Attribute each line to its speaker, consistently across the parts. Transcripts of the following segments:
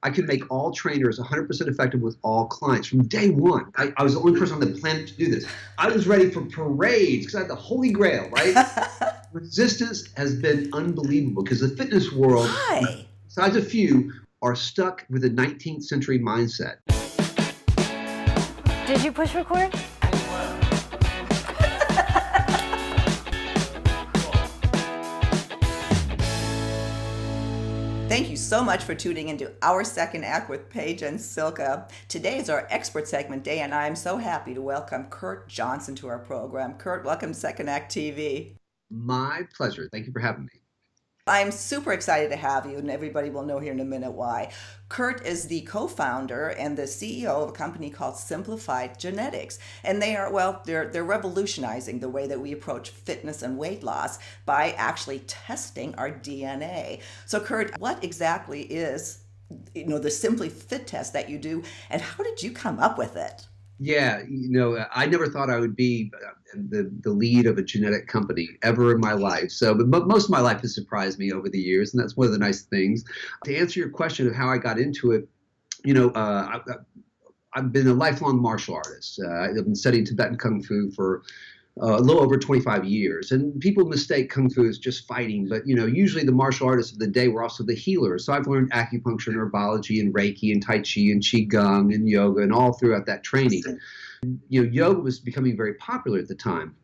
Speaker 1: I could make all trainers 100% effective with all clients from day one. I was the only person on the planet to do this. I was ready for parades because I had the holy grail, right? Resistance has been unbelievable because the fitness world,
Speaker 2: Why?
Speaker 1: besides a few, are stuck with a 19th century mindset.
Speaker 3: Did you push record?
Speaker 2: Thank you so much for tuning into our second act with Paige and Silka. Today is our expert segment day, and I am so happy to welcome Kurt Johnsen to our program. Kurt, welcome to Second Act TV.
Speaker 1: My pleasure. Thank you for having me.
Speaker 2: I'm super excited to have you, and everybody will know here in a minute why. Kurt is the co-founder and the CEO of a company called Simplified Genetics, and they're revolutionizing the way that we approach fitness and weight loss by actually testing our DNA. So, Kurt, what exactly is, the Simply Fit test that you do, and how did you come up with it?
Speaker 1: Yeah, I never thought I would be the lead of a genetic company ever in my life. So, but most of my life has surprised me over the years, and that's one of the nice things. To answer your question of how I got into it, I've been a lifelong martial artist. I've been studying Tibetan Kung Fu for a little over 25 years. And people mistake Kung Fu as just fighting, but usually the martial artists of the day were also the healers. So I've learned acupuncture and herbology and Reiki and Tai Chi and Qigong and yoga and all throughout that training. Yoga was becoming very popular at the time.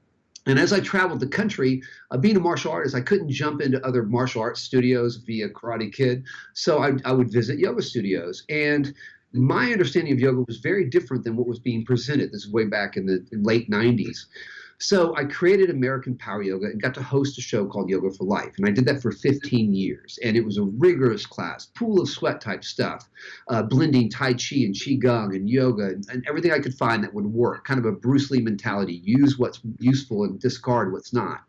Speaker 1: And as I traveled the country, being a martial artist, I couldn't jump into other martial arts studios via Karate Kid. So I would visit yoga studios. And my understanding of yoga was very different than what was being presented. This is way back in the late 90s. So I created American Power Yoga and got to host a show called Yoga for Life. And I did that for 15 years. And it was a rigorous class, pool of sweat type stuff, blending Tai Chi and Qigong and yoga and everything I could find that would work, kind of a Bruce Lee mentality, use what's useful and discard what's not.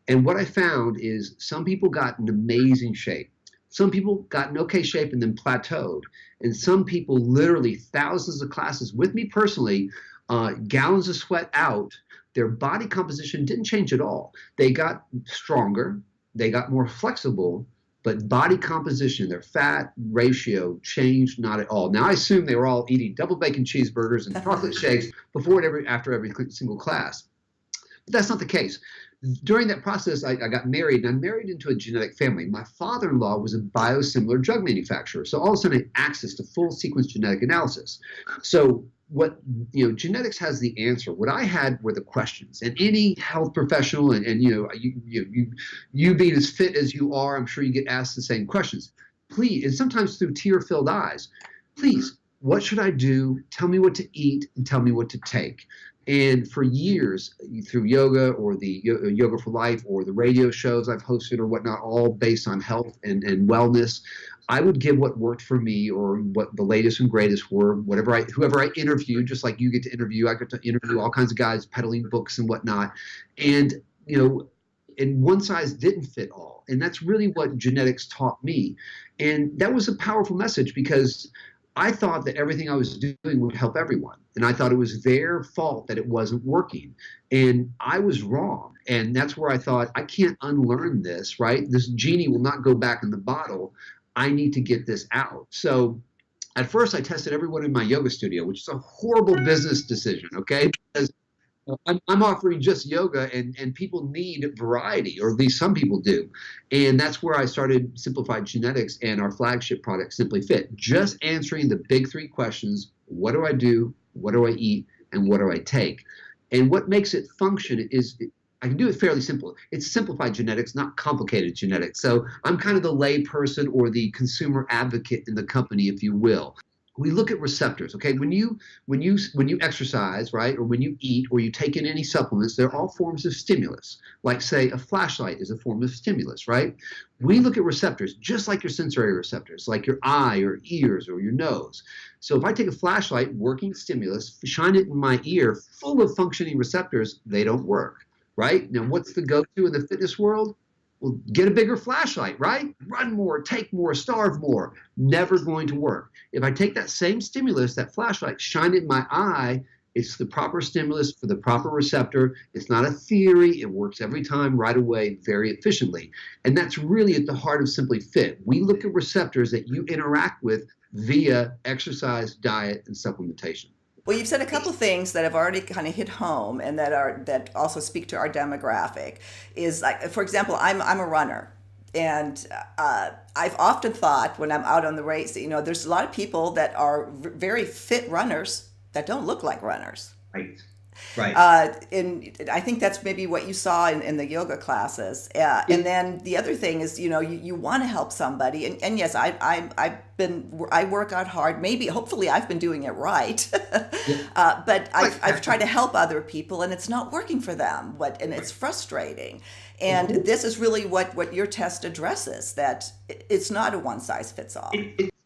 Speaker 1: And what I found is some people got in amazing shape. Some people got in okay shape and then plateaued. And some people literally thousands of classes with me personally, gallons of sweat out. Their body composition didn't change at all. They got stronger, they got more flexible, but body composition, their fat ratio changed not at all. Now, I assume they were all eating double bacon cheeseburgers and chocolate shakes after every single class. But that's not the case. During that process, I got married, and I'm married into a genetic family. My father-in-law was a biosimilar drug manufacturer. So all of a sudden, I had access to full sequence genetic analysis. So genetics has the answer. What I had were the questions, and any health professional, and you being as fit as you are, I'm sure you get asked the same questions. Please, and sometimes through tear-filled eyes, please, what should I do? Tell me what to eat and tell me what to take. And for years, through yoga or the Yoga for Life or the radio shows I've hosted or whatnot, all based on health and wellness, I would give what worked for me or what the latest and greatest were, whoever I interviewed, just like you get to interview. I get to interview all kinds of guys peddling books and whatnot. And, and one size didn't fit all. And that's really what genetics taught me. And that was a powerful message because I thought that everything I was doing would help everyone. And I thought it was their fault that it wasn't working. And I was wrong. And that's where I thought, I can't unlearn this, right? This genie will not go back in the bottle. I need to get this out. So at first I tested everyone in my yoga studio, which is a horrible business decision, okay? Because I'm offering just yoga and people need variety, or at least some people do. And that's where I started Simplified Genetics and our flagship product, Simply Fit, just answering the big three questions: what do I do, what do I eat, and what do I take? And what makes it function is I can do it fairly simple. It's simplified genetics, not complicated genetics. So I'm kind of the lay person or the consumer advocate in the company, if you will. We look at receptors, okay? When you exercise, right, or when you eat or you take in any supplements, they're all forms of stimulus. Like, say, a flashlight is a form of stimulus, right? We look at receptors just like your sensory receptors, like your eye or ears or your nose. So if I take a flashlight, working stimulus, shine it in my ear, full of functioning receptors, they don't work, right? Now, what's the go-to in the fitness world? Well, get a bigger flashlight, right? Run more, take more, starve more. Never going to work. If I take that same stimulus, that flashlight, shine it in my eye, It's the proper stimulus for the proper receptor. It's not a theory. It works every time right away, very efficiently. And that's really at the heart of Simply Fit. We look at receptors that you interact with via exercise, diet, and supplementation.
Speaker 2: Well, you've said a couple of things that have already kind of hit home and that also speak to our demographic. Is like, for example, I'm a runner. And I've often thought when I'm out on the race, that, there's a lot of people that are very fit runners that don't look like runners.
Speaker 1: Right. Right.
Speaker 2: And I think that's maybe what you saw in the yoga classes. And then the other thing is, you want to help somebody. And yes, I work out hard. Maybe, hopefully I've been doing it right. But I've tried to help other people and it's not working for them. And it's frustrating. And this is really what your test addresses, that it's not a one size fits all.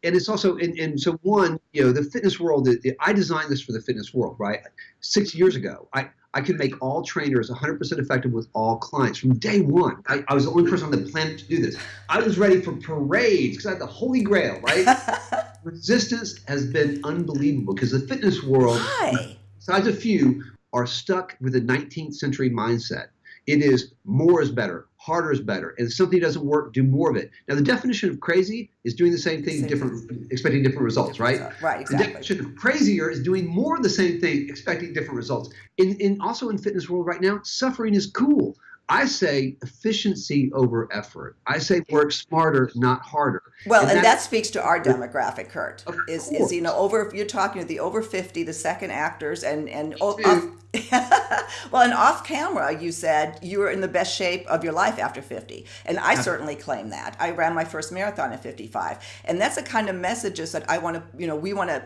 Speaker 1: And it's also, and so one, the fitness world, I designed this for the fitness world, right? 6 years ago, I could make all trainers 100% effective with all clients from day one. I was the only person on the planet to do this. I was ready for parades because I had the holy grail, right? Resistance has been unbelievable because the fitness world, besides a few, are stuck with a 19th century mindset. It is more is better, harder is better. And if something doesn't work, do more of it. Now, the definition of crazy is doing the same thing, expecting different results, right?
Speaker 2: Right, exactly.
Speaker 1: The definition of crazier is doing more of the same thing, expecting different results. Also in fitness world right now, suffering is cool. I say efficiency over effort. I say work smarter, not harder.
Speaker 2: Well, and that speaks to our demographic, Kurt. Is you're talking to the over 50, the second actors, and off camera, you said you were in the best shape of your life after 50, and I certainly claim that. I ran my first marathon at 55, and that's the kind of messages that we want to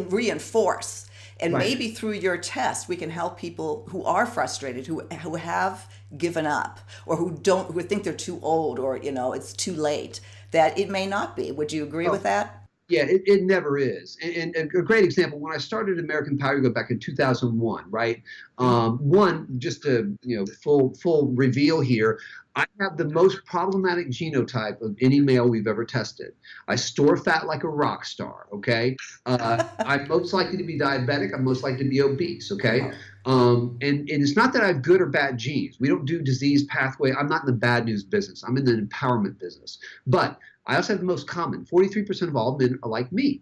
Speaker 2: reinforce. And maybe through your test, we can help people who are frustrated, who have given up, or who think they're too old, or it's too late. That it may not be. Would you agree with that?
Speaker 1: Yeah, it never is. And a great example, when I started American Power Yoga back in 2001, right? Just to full reveal here, I have the most problematic genotype of any male we've ever tested. I store fat like a rock star, okay? I'm most likely to be diabetic. I'm most likely to be obese, okay? And it's not that I have good or bad genes. We don't do disease pathway. I'm not in the bad news business. I'm in the empowerment business. But I also have the most common. 43% of all men are like me.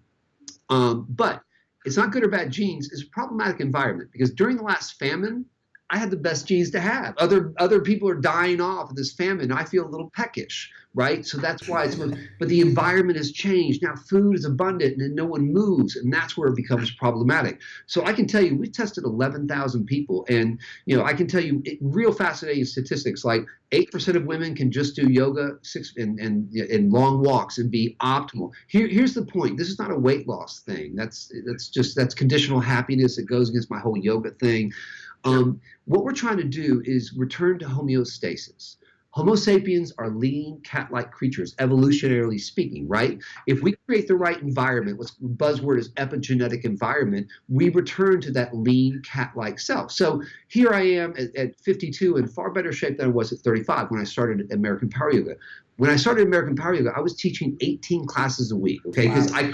Speaker 1: But it's not good or bad genes. It's a problematic environment because during the last famine, I had the best genes to have. Other people are dying off of this famine. I feel a little peckish, right? So that's why but the environment has changed. Now food is abundant and no one moves, and that's where it becomes problematic. So I can tell you, we tested 11,000 people, and I can tell you real fascinating statistics, like 8% of women can just do yoga and long walks and be optimal. Here's the point. This is not a weight loss thing. That's conditional happiness. It goes against my whole yoga thing. What we're trying to do is return to homeostasis. Homo sapiens are lean, cat-like creatures, evolutionarily speaking, right? If we create the right environment, what's buzzword is epigenetic environment, we return to that lean, cat-like self. So here I am at 52 in far better shape than I was at 35 when I started American Power Yoga. When I started American Power Yoga, I was teaching 18 classes a week, okay? Because I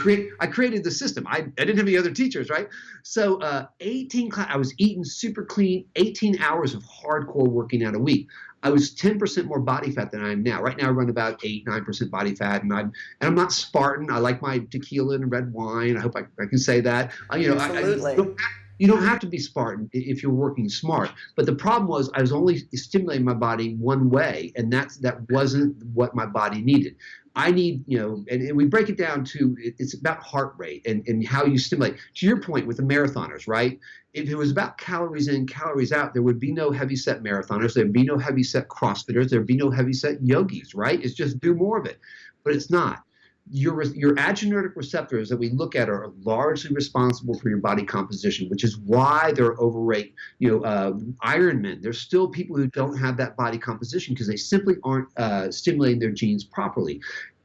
Speaker 1: created the system. I didn't have any other teachers, right? So 18 class, I was eating super clean, 18 hours of hardcore working out a week. I was 10% more body fat than I am now. Right now I run about 8-9% body fat, and I'm not Spartan. I like my tequila and red wine. I hope I can say that.
Speaker 2: Absolutely.
Speaker 1: You don't have to be Spartan if you're working smart. But the problem was I was only stimulating my body one way, and that wasn't what my body needed. I need, and we break it down to, it's about heart rate and how you stimulate. To your point with the marathoners, right? If it was about calories in, calories out, there would be no heavy-set marathoners. There'd be no heavy-set CrossFitters. There'd be no heavy-set yogis, right? It's just do more of it. But it's not. Your adrenergic receptors that we look at are largely responsible for your body composition, which is why they're overrate. Ironmen, there's still people who don't have that body composition because they simply aren't stimulating their genes properly.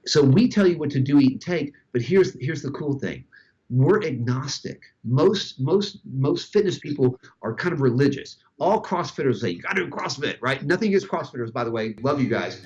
Speaker 1: So we tell you what to do, eat, and take, but here's the cool thing. We're agnostic. Most fitness people are kind of religious. All CrossFitters say, you got to do CrossFit, right? Nothing against CrossFitters, by the way. Love you guys.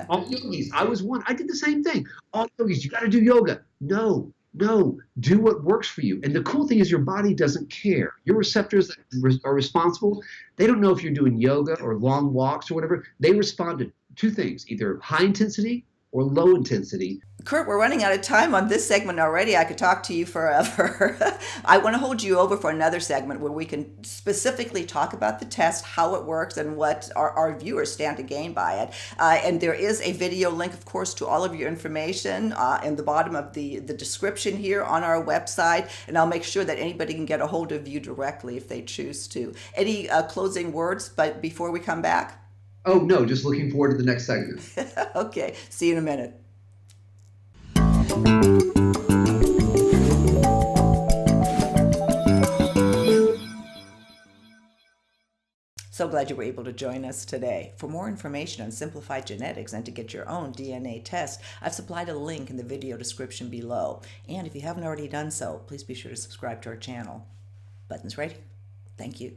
Speaker 1: all yogis. I was one. I did the same thing. All yogis, you got to do yoga. No, No, do what works for you. And the cool thing is your body doesn't care. Your receptors that are responsible, they don't know if you're doing yoga or long walks or whatever. They respond to two things, either high intensity or low intensity.
Speaker 2: Kurt, we're running out of time on this segment already. I could talk to you forever. I want to hold you over for another segment where we can specifically talk about the test, how it works, and what our viewers stand to gain by it. And there is a video link, of course, to all of your information in the bottom of the description here on our website. And I'll make sure that anybody can get a hold of you directly if they choose to. Any closing words but before we come back?
Speaker 1: Oh, no, just looking forward to the next segment.
Speaker 2: Okay, see you in a minute. So glad you were able to join us today. For more information on Simplified Genetics and to get your own DNA test, I've supplied a link in the video description below. And if you haven't already done so, please be sure to subscribe to our channel. Buttons right here. Thank you.